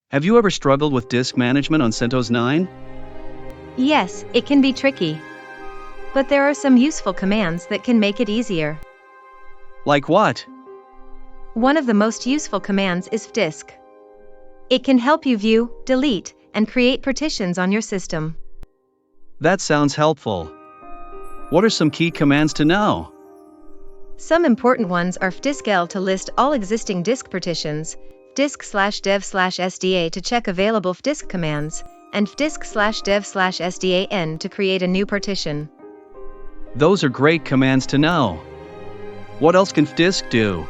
Have you ever struggled with disk management on CentOS 9? Yes, it can be tricky. But there are some useful commands that can make it easier. Like what? One of the most useful commands is fdisk. It can help you view, delete, and create partitions on your system. That sounds helpful. What are some key commands to know? Some important ones are fdisk-l to list all existing disk partitions, fdisk/dev/sda to check available fdisk commands, and fdisk/dev/sdan to create a new partition. Those are great commands to know. What else can fdisk do?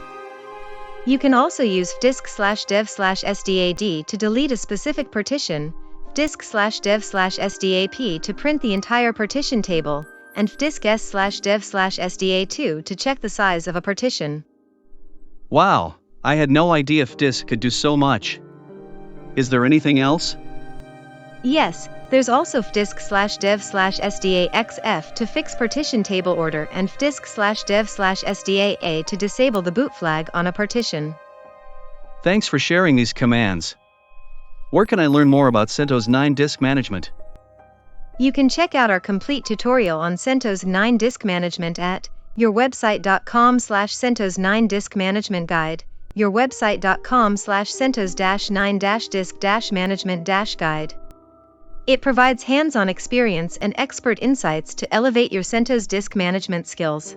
You can also use fdisk/dev/sdad to delete a specific partition, fdisk/dev/sdap to print the entire partition table, and fdisk/s/dev/sda2 to check the size of a partition. Wow, I had no idea fdisk could do so much. Is there anything else? Yes, there's also fdisk/dev/sdaxf to fix partition table order and fdisk/dev/sdaa to disable the boot flag on a partition. Thanks for sharing these commands. Where can I learn more about CentOS 9 disk management? You can check out our complete tutorial on CentOS 9 disk management at yourwebsite.com/CentOS 9 disk management guide, yourwebsite.com/CentOS 9 disk management guide. It provides hands-on experience and expert insights to elevate your CentOS disk management skills.